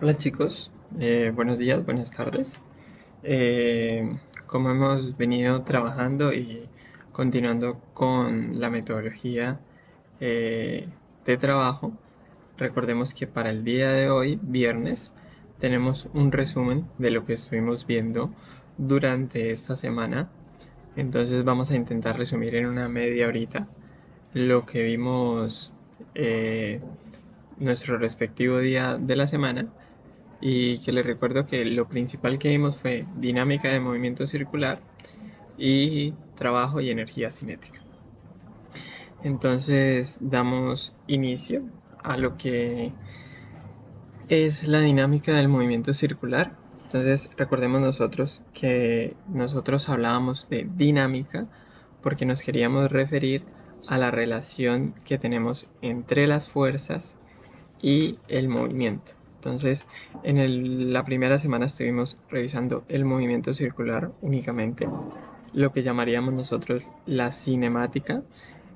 Hola chicos, buenos días, buenas tardes. Como hemos venido trabajando y continuando con la metodología eh, de trabajo, recordemos que para el día de hoy, viernes, tenemos un resumen de lo que estuvimos viendo durante esta semana. Entonces vamos a intentar resumir en una media horita lo que vimos nuestro respectivo día de la semana y que les recuerdo que lo principal que vimos fue dinámica de movimiento circular y trabajo y energía cinética. Entonces damos inicio a lo que es la dinámica del movimiento circular. Entonces recordemos nosotros que nosotros hablábamos de dinámica porque nos queríamos referir a la relación que tenemos entre las fuerzas y el movimiento. Entonces, la primera semana estuvimos revisando el movimiento circular únicamente, lo que llamaríamos nosotros la cinemática.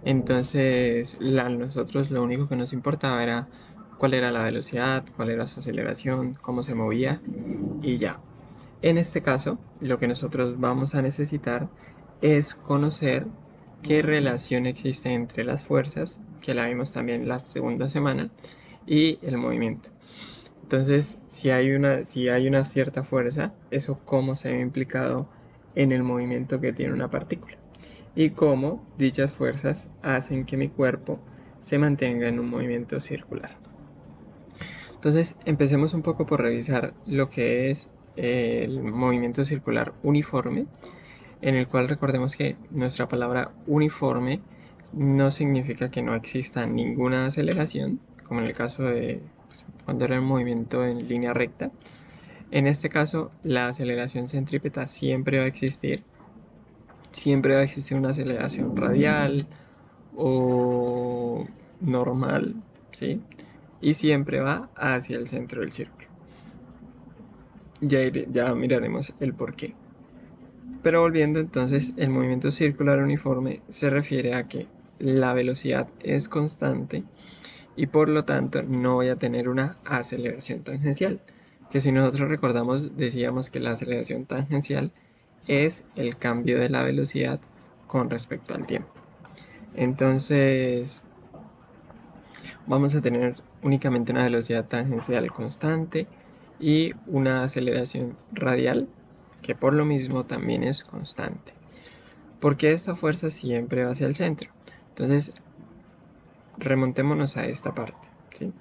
Entonces, nosotros lo único que nos importaba era cuál era la velocidad, cuál era su aceleración, cómo se movía y ya. En este caso, lo que nosotros vamos a necesitar es conocer qué relación existe entre las fuerzas, que la vimos también la segunda semana, y el movimiento. Entonces, si hay una cierta fuerza, eso cómo se ve implicado en el movimiento que tiene una partícula. Y cómo dichas fuerzas hacen que mi cuerpo se mantenga en un movimiento circular. Entonces, empecemos un poco por revisar lo que es el movimiento circular uniforme, en el cual recordemos que nuestra palabra uniforme no significa que no exista ninguna aceleración, como en el caso de cuando era el movimiento en línea recta. En este caso, la aceleración centrípeta siempre va a existir una aceleración radial o normal, ¿sí? Y siempre va hacia el centro del círculo. Ya miraremos el porqué. Pero volviendo entonces, el movimiento circular uniforme se refiere a que la velocidad es constante y por lo tanto no voy a tener una aceleración tangencial. Que si nosotros recordamos, decíamos que la aceleración tangencial es el cambio de la velocidad con respecto al tiempo. Entonces vamos a tener únicamente una velocidad tangencial constante y una aceleración radial que por lo mismo también es constante. Porque esta fuerza siempre va hacia el centro. Entonces, remontémonos a esta parte, ¿sí?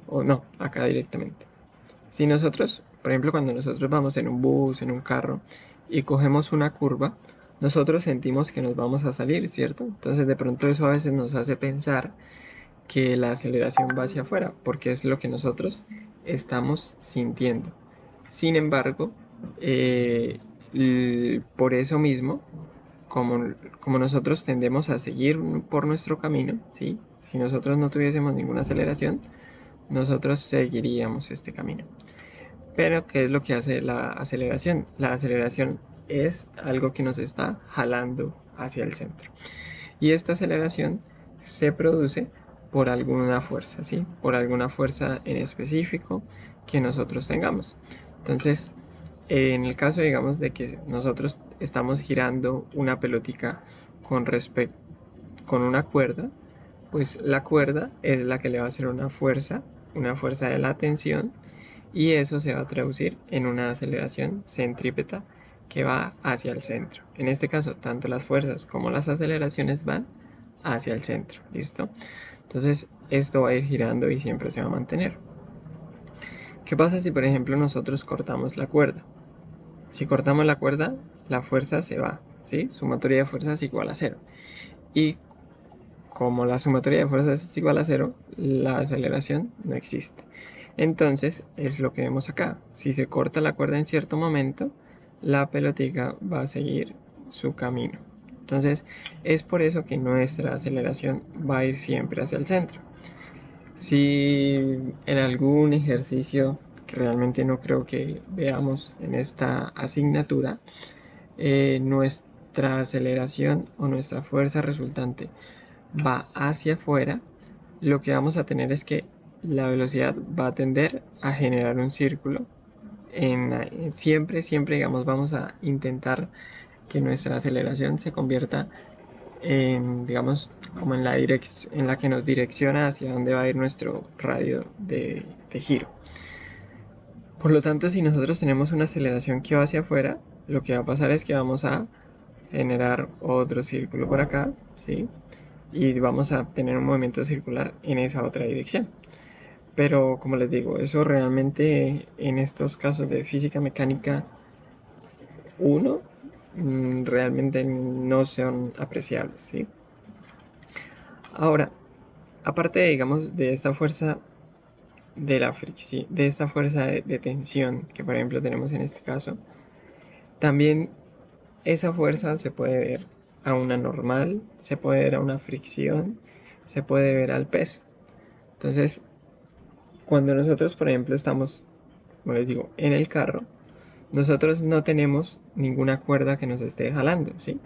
O no, acá directamente. Si nosotros, por ejemplo, cuando nosotros vamos en un bus, en un carro, y cogemos una curva, nosotros sentimos que nos vamos a salir, ¿cierto? Entonces, de pronto eso a veces nos hace pensar que la aceleración va hacia afuera, porque es lo que nosotros estamos sintiendo. Sin embargo, eh, por eso mismo, como nosotros tendemos a seguir por nuestro camino, ¿sí? Si nosotros no tuviésemos ninguna aceleración, nosotros seguiríamos este camino. Pero, ¿qué es lo que hace la aceleración? La aceleración es algo que nos está jalando hacia el centro. Y esta aceleración se produce por alguna fuerza, ¿sí? Por alguna fuerza en específico que nosotros tengamos. Entonces, en el caso, digamos, de que nosotros estamos girando una pelotica con respecto con una cuerda, pues la cuerda es la que le va a hacer una fuerza de la tensión, y eso se va a traducir en una aceleración centrípeta que va hacia el centro. En este caso, tanto las fuerzas como las aceleraciones van hacia el centro, ¿listo? Entonces, esto va a ir girando y siempre se va a mantener. ¿Qué pasa si, por ejemplo, nosotros cortamos la cuerda? Si cortamos la cuerda, la fuerza se va, ¿sí? Sumatoria de fuerzas es igual a cero. Y como la sumatoria de fuerzas es igual a cero, la aceleración no existe. Entonces, es lo que vemos acá. Si se corta la cuerda en cierto momento, la pelotica va a seguir su camino. Entonces, es por eso que nuestra aceleración va a ir siempre hacia el centro. Si en algún ejercicio, que realmente no creo que veamos en esta asignatura, nuestra aceleración o nuestra fuerza resultante va hacia afuera, lo que vamos a tener es que la velocidad va a tender a generar un círculo. Siempre, digamos, vamos a intentar que nuestra aceleración se convierta en, digamos, como en en la que nos direcciona hacia dónde va a ir nuestro radio de giro. Por lo tanto, si nosotros tenemos una aceleración que va hacia afuera, lo que va a pasar es que vamos a generar otro círculo por acá, ¿sí? Y vamos a tener un movimiento circular en esa otra dirección. Pero como les digo, eso realmente en estos casos de física mecánica 1 realmente no son apreciables, ¿sí? Ahora, aparte, digamos, de esta fuerza de la fricción, de esta fuerza de tensión que por ejemplo tenemos en este caso, también esa fuerza se puede ver a una normal, se puede ver a una fricción, se puede ver al peso. Entonces, cuando nosotros, por ejemplo, estamos, como les digo, en el carro, nosotros no tenemos ninguna cuerda que nos esté jalando, ¿sí?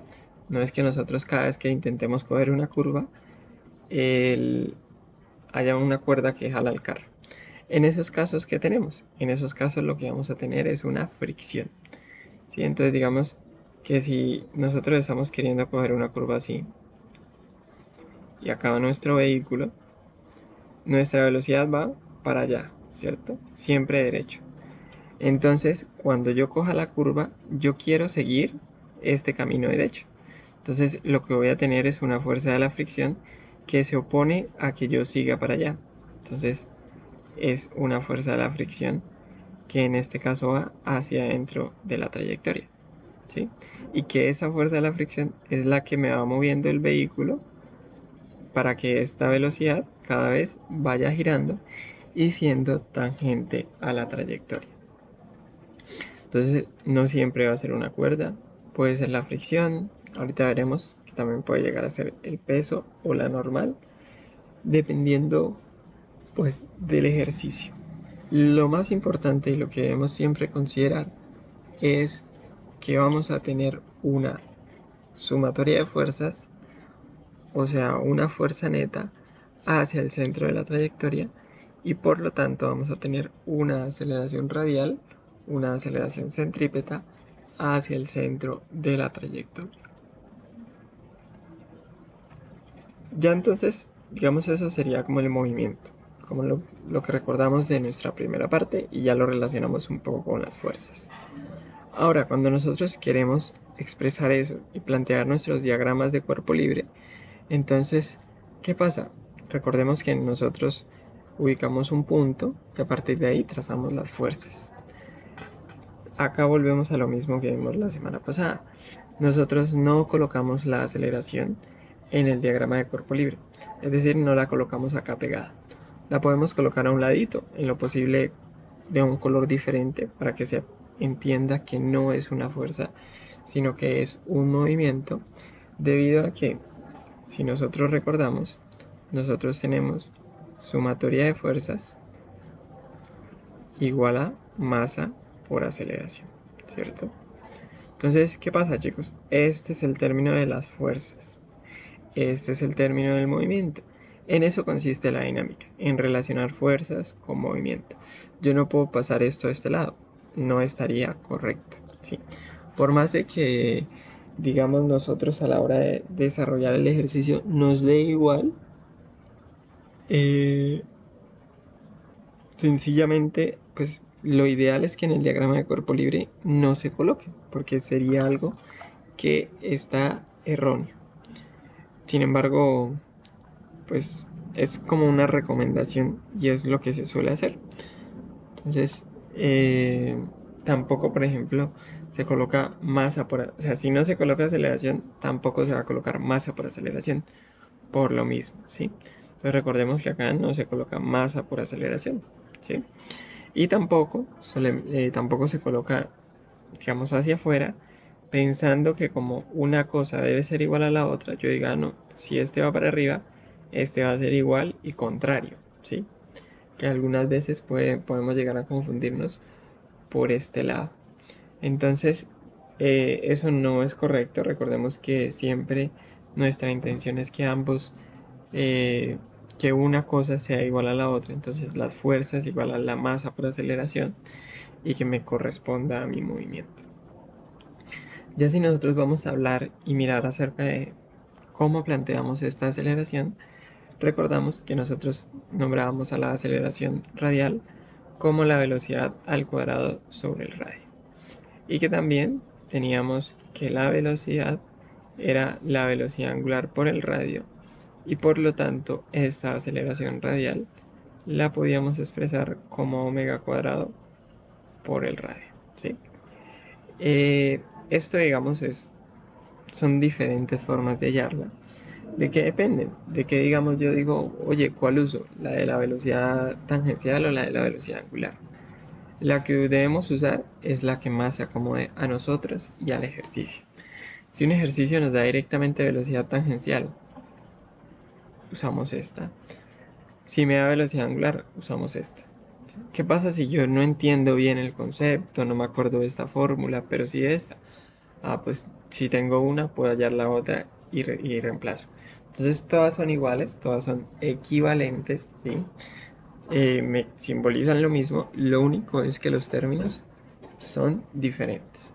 No es que nosotros cada vez que intentemos coger una curva, haya una cuerda que jala el carro. En esos casos, ¿qué tenemos? En esos casos lo que vamos a tener es una fricción, ¿sí? Entonces digamos que si nosotros estamos queriendo coger una curva así y acaba nuestro vehículo, nuestra velocidad va para allá, ¿cierto? Siempre derecho. Entonces, cuando yo coja la curva, yo quiero seguir este camino derecho. Entonces, lo que voy a tener es una fuerza de la fricción que se opone a que yo siga para allá. Entonces, es una fuerza de la fricción que en este caso va hacia adentro de la trayectoria, ¿sí? Y que esa fuerza de la fricción es la que me va moviendo el vehículo para que esta velocidad cada vez vaya girando y siendo tangente a la trayectoria. Entonces no siempre va a ser una cuerda, puede ser la fricción, ahorita veremos que también puede llegar a ser el peso o la normal, dependiendo pues del ejercicio. Lo más importante y lo que debemos siempre considerar es que vamos a tener una sumatoria de fuerzas, o sea, una fuerza neta hacia el centro de la trayectoria y por lo tanto vamos a tener una aceleración radial, una aceleración centrípeta hacia el centro de la trayectoria. Ya entonces, digamos eso sería como el movimiento, como lo que recordamos de nuestra primera parte y ya lo relacionamos un poco con las fuerzas. Ahora, cuando nosotros queremos expresar eso y plantear nuestros diagramas de cuerpo libre, entonces, ¿qué pasa? Recordemos que nosotros ubicamos un punto y a partir de ahí trazamos las fuerzas. Acá volvemos a lo mismo que vimos la semana pasada. Nosotros no colocamos la aceleración en el diagrama de cuerpo libre, es decir, no la colocamos acá pegada. La podemos colocar a un ladito, en lo posible de un color diferente para que se entienda que no es una fuerza, sino que es un movimiento, debido a que, si nosotros recordamos, nosotros tenemos sumatoria de fuerzas igual a masa por aceleración, ¿cierto? Entonces, ¿qué pasa, chicos? Este es el término de las fuerzas. Este es el término del movimiento. En eso consiste la dinámica, en relacionar fuerzas con movimiento. Yo no puedo pasar esto a este lado, no estaría correcto, ¿sí? Por más de que, digamos, nosotros a la hora de desarrollar el ejercicio nos dé igual, sencillamente, pues lo ideal es que en el diagrama de cuerpo libre no se coloque, porque sería algo que está erróneo. Sin embargo, pues es como una recomendación y es lo que se suele hacer. Entonces, tampoco, por ejemplo, se coloca masa por, o sea, si no se coloca aceleración, tampoco se va a colocar masa por aceleración, por lo mismo, ¿sí? Entonces recordemos que acá no se coloca masa por aceleración, ¿sí? Y tampoco se coloca, digamos, hacia afuera, pensando que como una cosa debe ser igual a la otra, yo diga, no, si este va para arriba, este va a ser igual y contrario, ¿sí? Que algunas veces podemos llegar a confundirnos por este lado. Entonces, eso no es correcto. Recordemos que siempre nuestra intención es que ambos que una cosa sea igual a la otra, entonces las fuerzas igual a la masa por aceleración y que me corresponda a mi movimiento. Ya si nosotros vamos a hablar y mirar acerca de cómo planteamos esta aceleración, recordamos que nosotros nombrábamos a la aceleración radial como la velocidad al cuadrado sobre el radio. Y que también teníamos que la velocidad era la velocidad angular por el radio y por lo tanto esta aceleración radial la podíamos expresar como omega cuadrado por el radio, ¿sí? Esto digamos son diferentes formas de hallarla. ¿De qué dependen? De que digamos yo digo, oye, ¿cuál uso? ¿La de la velocidad tangencial o la de la velocidad angular? La que debemos usar es la que más se acomode a nosotros y al ejercicio. Si un ejercicio nos da directamente velocidad tangencial, usamos esta. Si me da velocidad angular, usamos esta. ¿Qué pasa si yo no entiendo bien el concepto, no me acuerdo de esta fórmula, pero sí de esta? Pues si tengo una, puedo hallar la otra y reemplazo. Entonces todas son iguales, todas son equivalentes, ¿sí? Me simbolizan lo mismo, lo único es que los términos son diferentes.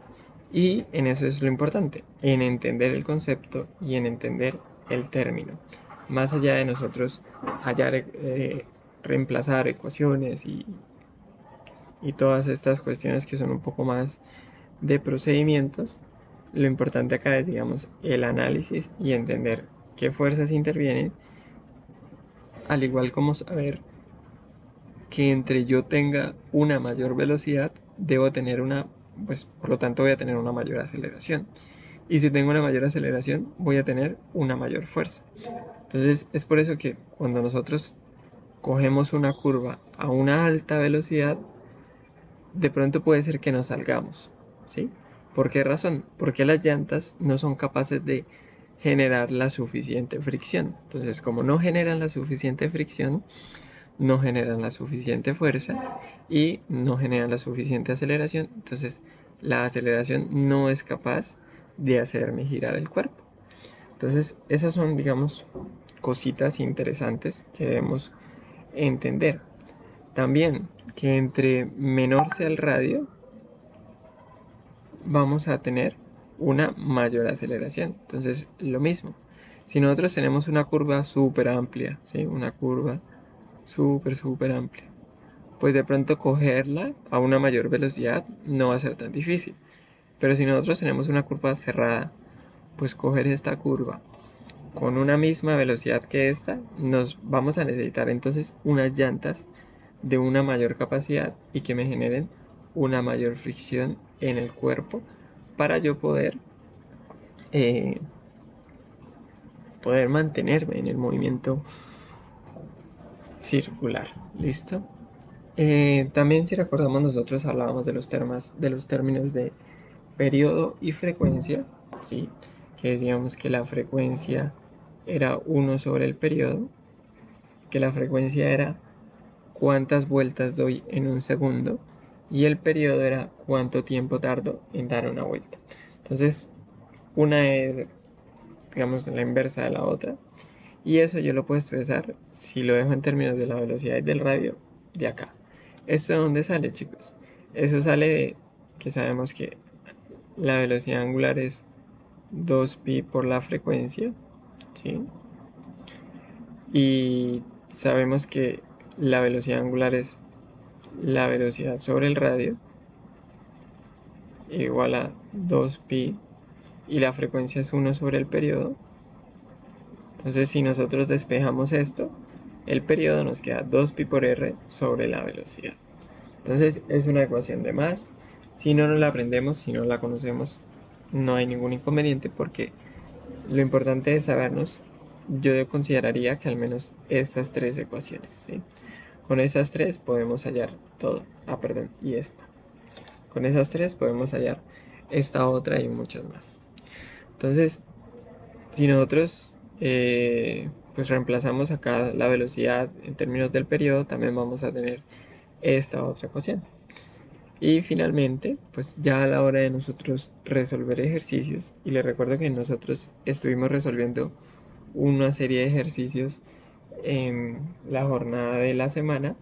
Y en eso es lo importante, en entender el concepto y en entender el término. Más allá de nosotros hallar, reemplazar ecuaciones y todas estas cuestiones que son un poco más de procedimientos, lo importante acá es, digamos, el análisis y entender qué fuerzas intervienen, al igual como saber que entre yo tenga una mayor velocidad, debo tener una, pues por lo tanto voy a tener una mayor aceleración. Y si tengo una mayor aceleración, voy a tener una mayor fuerza. Entonces es por eso que cuando nosotros cogemos una curva a una alta velocidad, de pronto puede ser que nos salgamos, ¿sí? ¿Por qué razón? Porque las llantas no son capaces de generar la suficiente fricción. Entonces, como no generan la suficiente fricción, no generan la suficiente fuerza y no generan la suficiente aceleración. Entonces, la aceleración no es capaz de hacerme girar el cuerpo. Entonces, esas son, digamos, cositas interesantes que debemos entender. También que entre menor sea el radio, vamos a tener una mayor aceleración. Entonces, lo mismo. Si nosotros tenemos una curva súper amplia, ¿sí? Una curva súper amplia, pues de pronto cogerla a una mayor velocidad no va a ser tan difícil. Pero si nosotros tenemos una curva cerrada, pues coger esta curva con una misma velocidad que esta, nos vamos a necesitar entonces unas llantas de una mayor capacidad y que me generen una mayor fricción en el cuerpo para yo eh, poder mantenerme en el movimiento circular. ¿Listo? También si recordamos nosotros hablábamos de los términos de periodo y frecuencia, ¿sí? Que decíamos que la frecuencia era 1 sobre el periodo, que la frecuencia era cuántas vueltas doy en un segundo y el periodo era cuánto tiempo tardo en dar una vuelta. Entonces, una es, digamos, la inversa de la otra y eso yo lo puedo expresar si lo dejo en términos de la velocidad y del radio de acá. ¿Esto de dónde sale, chicos? Eso sale de que sabemos que la velocidad angular es 2pi por la frecuencia, ¿sí? Y sabemos que la velocidad angular es la velocidad sobre el radio, igual a 2pi, y la frecuencia es 1 sobre el periodo. Entonces, si nosotros despejamos esto, el periodo nos queda 2pi por r sobre la velocidad. Entonces, es una ecuación de más. Si no nos la aprendemos, si no la conocemos, no hay ningún inconveniente porque lo importante es sabernos, yo consideraría que al menos estas tres ecuaciones, ¿sí? Con esas tres podemos hallar todo. Perdón, y esta. Con esas tres podemos hallar esta otra y muchas más. Entonces, si nosotros pues reemplazamos acá la velocidad en términos del periodo, también vamos a tener esta otra ecuación. Y finalmente, pues ya a la hora de nosotros resolver ejercicios, y les recuerdo que nosotros estuvimos resolviendo una serie de ejercicios en la jornada de la semana,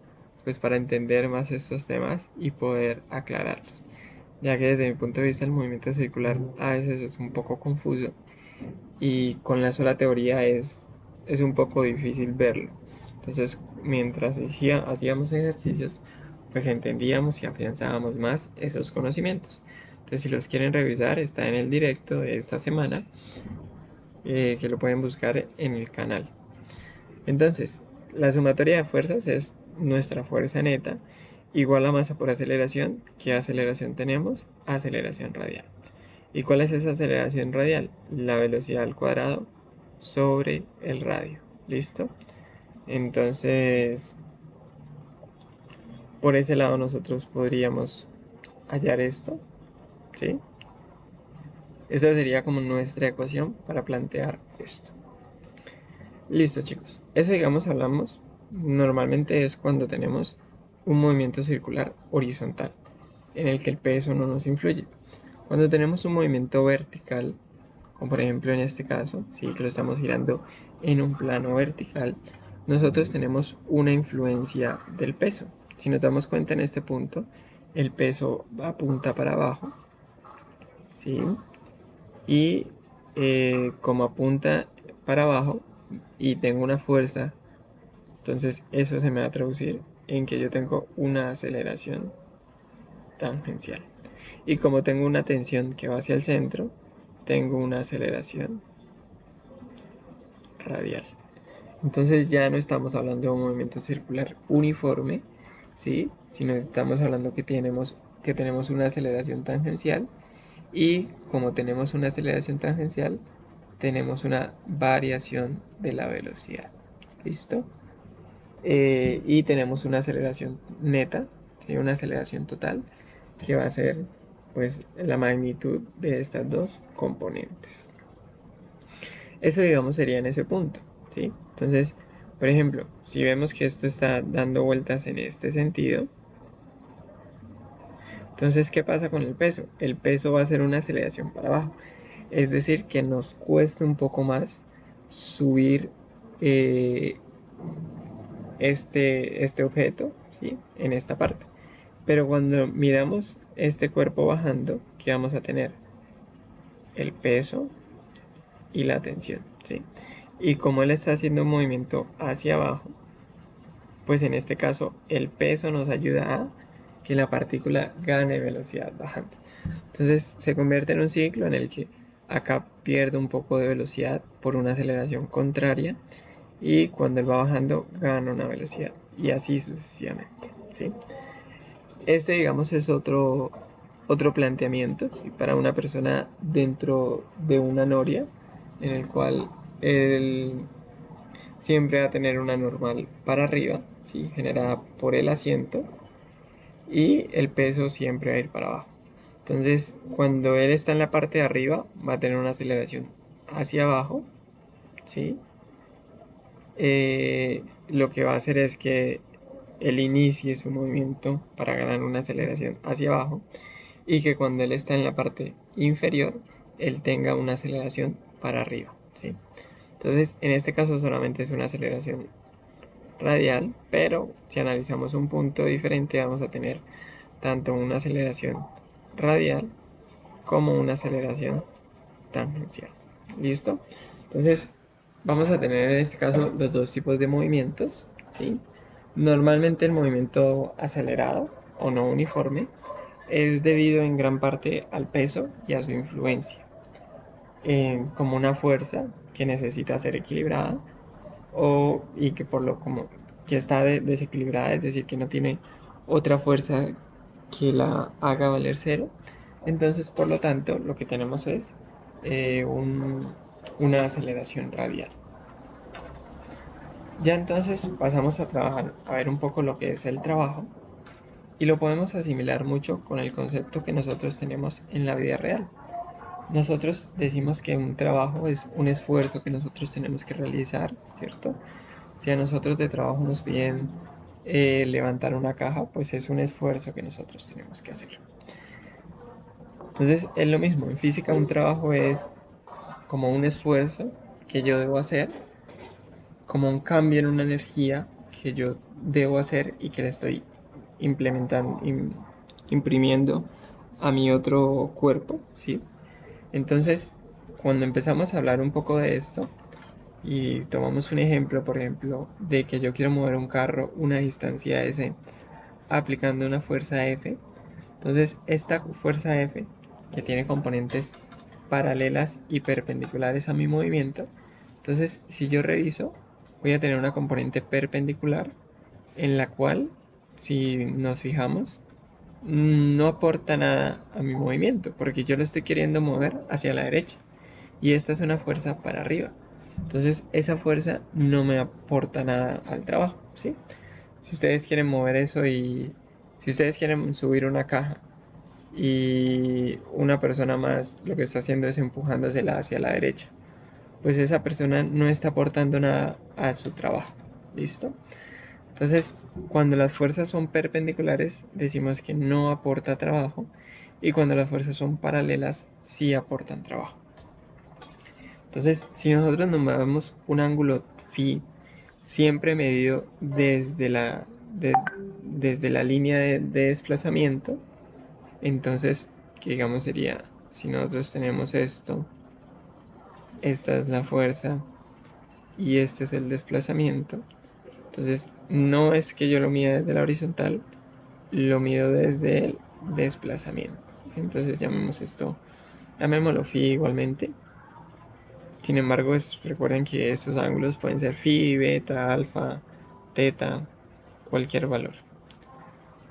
pues para entender más estos temas y poder aclararlos, ya que desde mi punto de vista el movimiento circular a veces es un poco confuso y con la sola teoría es un poco difícil verlo. Entonces, mientras hacíamos ejercicios, pues entendíamos y afianzábamos más esos conocimientos. Entonces, si los quieren revisar, está en el directo de esta semana, que lo pueden buscar en el canal. Entonces, la sumatoria de fuerzas es nuestra fuerza neta igual a masa por aceleración. ¿Qué aceleración tenemos? Aceleración radial. ¿Y cuál es esa aceleración radial? La velocidad al cuadrado sobre el radio. ¿Listo? Entonces, por ese lado nosotros podríamos hallar esto, ¿sí? Esa sería como nuestra ecuación para plantear esto. Listo, chicos. Eso, digamos, hablamos. Normalmente es cuando tenemos un movimiento circular horizontal, en el que el peso no nos influye. Cuando tenemos un movimiento vertical, como por ejemplo en este caso, ¿sí? Que lo estamos girando en un plano vertical, nosotros tenemos una influencia del peso. Si nos damos cuenta en este punto, el peso apunta para abajo, ¿sí? Y como apunta para abajo y tengo una fuerza, entonces eso se me va a traducir en que yo tengo una aceleración tangencial. Y como tengo una tensión que va hacia el centro, tengo una aceleración radial. Entonces ya no estamos hablando de un movimiento circular uniforme, ¿sí? Sino estamos hablando que tenemos una aceleración tangencial y como tenemos una aceleración tangencial, tenemos una variación de la velocidad. ¿Listo? Y tenemos una aceleración neta, ¿sí? Una aceleración total que va a ser pues la magnitud de estas dos componentes. Eso, digamos, sería en ese punto, ¿sí? Entonces, por ejemplo, si vemos que esto está dando vueltas en este sentido, entonces, ¿qué pasa con el peso? El peso va a ser una aceleración para abajo. Es decir, que nos cuesta un poco más subir eh, este objeto, ¿sí? En esta parte. Pero cuando miramos este cuerpo bajando, ¿qué vamos a tener? El peso y la tensión, ¿sí? Y como él está haciendo un movimiento hacia abajo, pues en este caso el peso nos ayuda a que la partícula gane velocidad bajando. Entonces se convierte en un ciclo en el que acá pierde un poco de velocidad por una aceleración contraria y cuando él va bajando gana una velocidad y así sucesivamente, ¿sí? Este, digamos, es otro planteamiento, ¿sí? Para una persona dentro de una noria en el cual él siempre va a tener una normal para arriba, ¿sí? Generada por el asiento y el peso siempre va a ir para abajo. Entonces, cuando él está en la parte de arriba, va a tener una aceleración hacia abajo, ¿sí? Lo que va a hacer es que él inicie su movimiento para ganar una aceleración hacia abajo y que cuando él está en la parte inferior, él tenga una aceleración para arriba, ¿sí? Entonces, en este caso solamente es una aceleración radial, pero si analizamos un punto diferente, vamos a tener tanto una aceleración radial como una aceleración tangencial. ¿Listo? Entonces, vamos a tener en este caso los dos tipos de movimientos, ¿sí? Normalmente el movimiento acelerado o no uniforme es debido en gran parte al peso y a su influencia, como una fuerza que necesita ser equilibrada y que por lo como que está desequilibrada, es decir, que no tiene otra fuerza que la haga valer cero. Entonces, por lo tanto, lo que tenemos es una aceleración radial. Ya entonces pasamos a trabajar, a ver un poco lo que es el trabajo y lo podemos asimilar mucho con el concepto que nosotros tenemos en la vida real. Nosotros decimos que un trabajo es un esfuerzo que nosotros tenemos que realizar, ¿cierto? Si a nosotros de trabajo nos piden levantar una caja, pues es un esfuerzo que nosotros tenemos que hacer. Entonces es lo mismo, en física un trabajo es como un esfuerzo que yo debo hacer como un cambio en una energía que yo debo hacer y que le estoy implementando, imprimiendo a mi otro cuerpo, ¿sí? Entonces, cuando empezamos a hablar un poco de esto y tomamos un ejemplo, por ejemplo, de que yo quiero mover un carro una distancia S aplicando una fuerza F, entonces esta fuerza F, que tiene componentes paralelas y perpendiculares a mi movimiento, entonces si yo reviso, voy a tener una componente perpendicular en la cual, si nos fijamos, no aporta nada a mi movimiento, porque yo lo estoy queriendo mover hacia la derecha y esta es una fuerza para arriba. Entonces esa fuerza no me aporta nada al trabajo, ¿sí? Si ustedes quieren mover eso y si ustedes quieren subir una caja y una persona más lo que está haciendo es empujándosela hacia la derecha, pues esa persona no está aportando nada a su trabajo, ¿listo? Entonces, cuando las fuerzas son perpendiculares, decimos que no aporta trabajo, y cuando las fuerzas son paralelas, sí aportan trabajo. Entonces, si nosotros nos movemos un ángulo phi siempre medido desde la línea de desplazamiento, entonces, que digamos sería, si nosotros tenemos esto, esta es la fuerza y este es el desplazamiento, entonces no es que yo lo mida desde la horizontal, lo mido desde el desplazamiento. Entonces llamemos esto, llamémoslo phi igualmente. Sin embargo, recuerden que estos ángulos pueden ser phi, beta, alfa, teta, cualquier valor.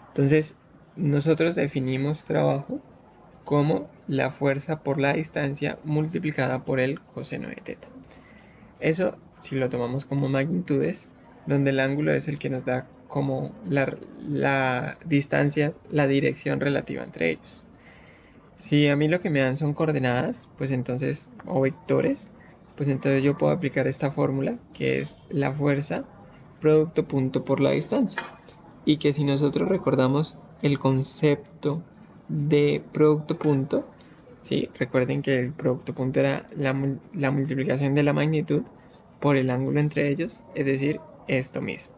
Entonces, nosotros definimos trabajo como la fuerza por la distancia multiplicada por el coseno de teta. Eso si lo tomamos como magnitudes, donde el ángulo es el que nos da como la distancia, la dirección relativa entre ellos. Si a mí lo que me dan son coordenadas, pues entonces, o vectores, pues entonces yo puedo aplicar esta fórmula, que es la fuerza producto punto por la distancia. Y que si nosotros recordamos el concepto de producto punto, ¿sí? Recuerden que el producto punto era la multiplicación de la magnitud por el ángulo entre ellos, es decir, esto mismo.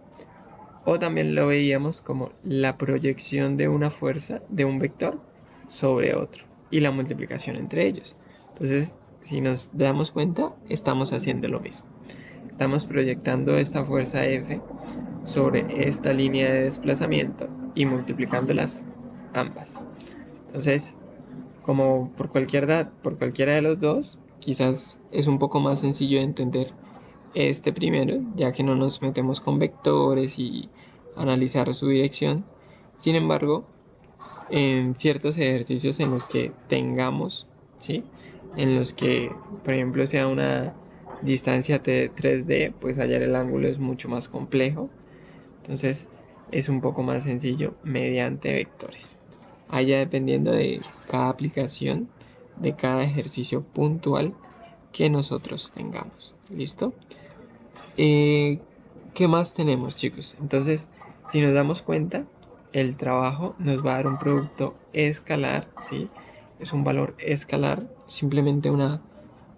O también lo veíamos como la proyección de una fuerza de un vector sobre otro y la multiplicación entre ellos. Entonces, si nos damos cuenta, estamos haciendo lo mismo. Estamos proyectando esta fuerza F sobre esta línea de desplazamiento y multiplicándolas ambas. Entonces, como por cualquiera de los dos, quizás es un poco más sencillo de entender este primero, ya que no nos metemos con vectores y analizar su dirección. Sin embargo, en ciertos ejercicios en los que tengamos, ¿sí? En los que, por ejemplo, sea una distancia 3D, pues hallar el ángulo es mucho más complejo. Entonces, es un poco más sencillo mediante vectores. Allá dependiendo de cada aplicación, de cada ejercicio puntual que nosotros tengamos. ¿Listo? ¿Qué más tenemos, chicos? Entonces, si nos damos cuenta, el trabajo nos va a dar un producto escalar, ¿sí? Es un valor escalar, simplemente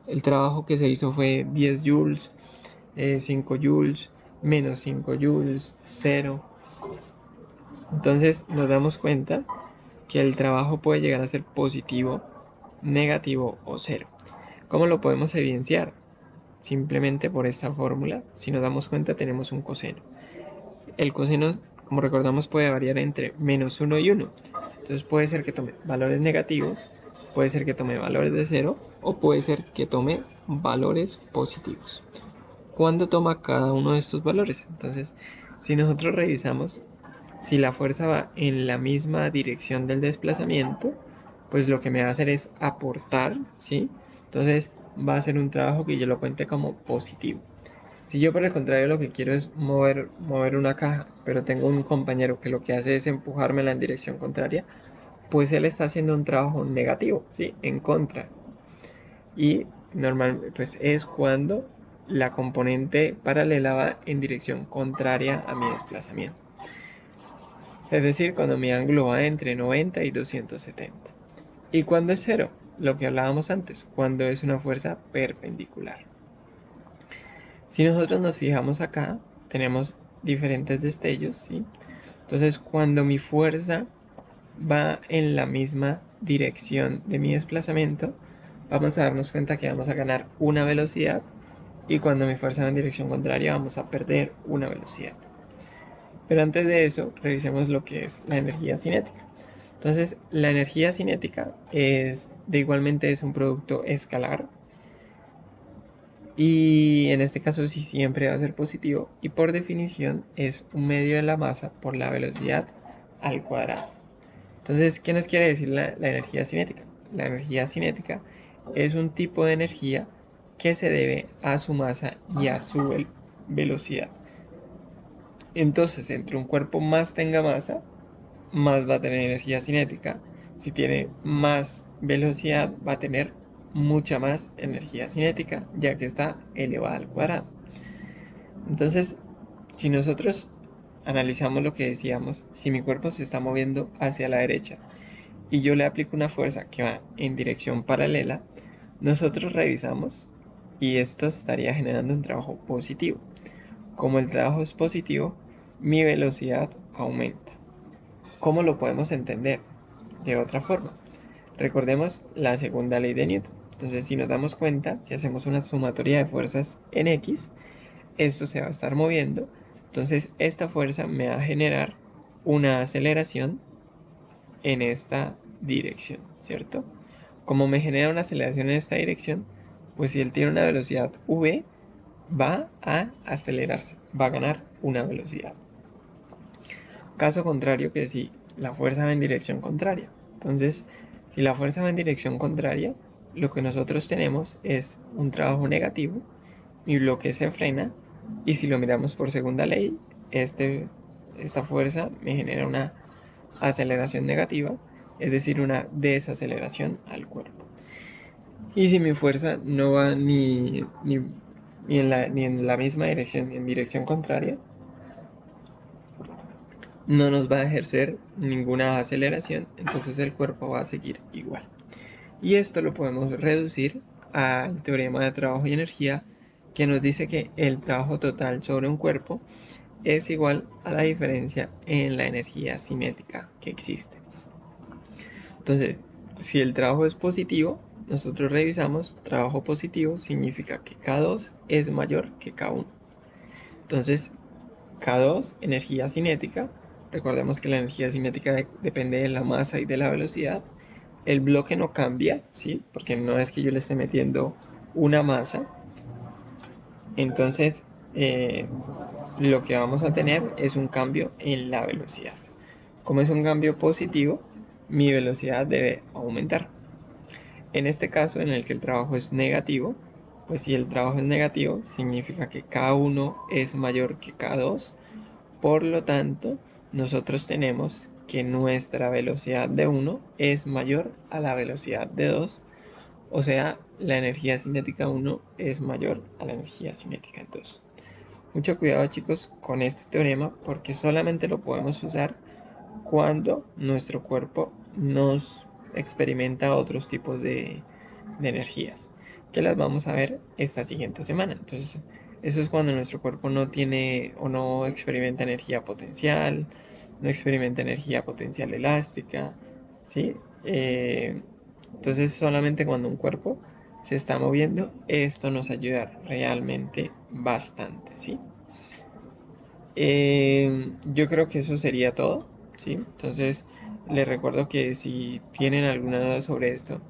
el trabajo que se hizo fue 10 joules, 5 joules, menos 5 joules, 0. Entonces nos damos cuenta que el trabajo puede llegar a ser positivo, negativo o cero. ¿Cómo lo podemos evidenciar? Simplemente por esta fórmula, si nos damos cuenta, tenemos un coseno. El coseno, como recordamos, puede variar entre menos 1 y 1. Entonces puede ser que tome valores negativos, puede ser que tome valores de 0 o puede ser que tome valores positivos. ¿Cuándo toma cada uno de estos valores? Entonces, si nosotros revisamos, si la fuerza va en la misma dirección del desplazamiento, pues lo que me va a hacer es aportar, ¿sí? Entonces va a ser un trabajo que yo lo cuente como positivo. Si yo por el contrario lo que quiero es mover una caja, pero tengo un compañero que lo que hace es empujármela en dirección contraria, pues él está haciendo un trabajo negativo, ¿sí? En contra. Y normalmente pues es cuando la componente paralela va en dirección contraria a mi desplazamiento. Es decir, cuando mi ángulo va entre 90 y 270. ¿Y cuando es cero? Lo que hablábamos antes, cuando es una fuerza perpendicular. Si nosotros nos fijamos acá, tenemos diferentes destellos, ¿sí? Entonces, cuando mi fuerza va en la misma dirección de mi desplazamiento, vamos a darnos cuenta que vamos a ganar una velocidad, y cuando mi fuerza va en dirección contraria vamos a perder una velocidad. Pero antes de eso, revisemos lo que es la energía cinética. Entonces, la energía cinética igualmente es un producto escalar, y en este caso sí siempre va a ser positivo, y por definición es un medio de la masa por la velocidad al cuadrado. Entonces, ¿qué nos quiere decir la energía cinética? La energía cinética es un tipo de energía que se debe a su masa y a su velocidad. Entonces, entre un cuerpo más tenga masa, más va a tener energía cinética. Si tiene más velocidad, va a tener mucha más energía cinética, ya que está elevada al cuadrado. Entonces, si nosotros analizamos lo que decíamos, si mi cuerpo se está moviendo hacia la derecha y yo le aplico una fuerza que va en dirección paralela, nosotros revisamos y esto estaría generando un trabajo positivo. Como el trabajo es positivo, mi velocidad aumenta. ¿Cómo lo podemos entender? De otra forma. Recordemos la segunda ley de Newton. Entonces, si nos damos cuenta, si hacemos una sumatoria de fuerzas en X, esto se va a estar moviendo. Entonces, esta fuerza me va a generar una aceleración en esta dirección, ¿cierto? Como me genera una aceleración en esta dirección, pues si él tiene una velocidad v, va a acelerarse, va a ganar una velocidad. Caso contrario, que si la fuerza va en dirección contraria. Entonces, si la fuerza va en dirección contraria, lo que nosotros tenemos es un trabajo negativo, mi bloque se frena, y si lo miramos por segunda ley, esta fuerza me genera una aceleración negativa, es decir, una desaceleración al cuerpo. Y si mi fuerza no va ni en la misma dirección ni en dirección contraria, no nos va a ejercer ninguna aceleración, entonces el cuerpo va a seguir igual. Y esto lo podemos reducir al teorema de trabajo y energía, que nos dice que el trabajo total sobre un cuerpo es igual a la diferencia en la energía cinética que existe. Entonces, si el trabajo es positivo, nosotros revisamos, trabajo positivo significa que K2 es mayor que K1. Entonces, K2, energía cinética. Recordemos que la energía cinética depende de la masa y de la velocidad. El bloque no cambia, ¿sí? Porque no es que yo le esté metiendo una masa. Entonces, lo que vamos a tener es un cambio en la velocidad. Como es un cambio positivo, mi velocidad debe aumentar. En este caso, en el que el trabajo es negativo, pues si el trabajo es negativo, significa que K1 es mayor que K2. Por lo tanto, nosotros tenemos que nuestra velocidad de 1 es mayor a la velocidad de 2, o sea, la energía cinética 1 es mayor a la energía cinética 2. Mucho cuidado, chicos, con este teorema, porque solamente lo podemos usar cuando nuestro cuerpo nos experimenta otros tipos de energías, que las vamos a ver esta siguiente semana. Entonces, eso es cuando nuestro cuerpo no tiene o no experimenta energía potencial, no experimenta energía potencial elástica, ¿sí? Entonces, solamente cuando un cuerpo se está moviendo, esto nos ayuda realmente bastante, ¿sí? Yo creo que eso sería todo, ¿sí? Entonces, les recuerdo que si tienen alguna duda sobre esto,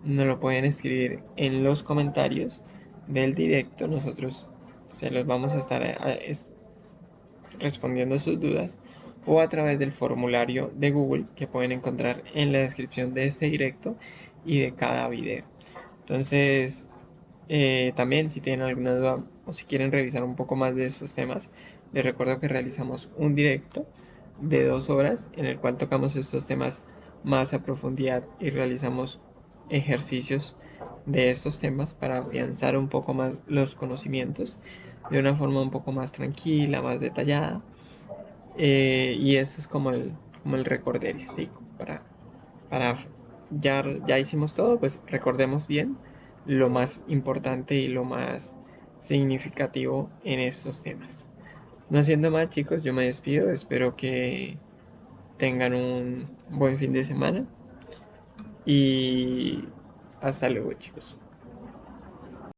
nos lo pueden escribir en los comentarios del directo. Nosotros se los vamos a estar respondiendo sus dudas, o a través del formulario de Google que pueden encontrar en la descripción de este directo y de cada video. Entonces, también si tienen alguna duda o si quieren revisar un poco más de estos temas, les recuerdo que realizamos un directo de 2 horas en el cual tocamos estos temas más a profundidad y realizamos ejercicios de estos temas para afianzar un poco más los conocimientos de una forma un poco más tranquila, más detallada. Y eso es como el recorder, ¿sí? Para ya hicimos todo, pues recordemos bien lo más importante y lo más significativo en estos temas. No siendo más, chicos, yo me despido. Espero que tengan un buen fin de semana y hasta luego, chicos.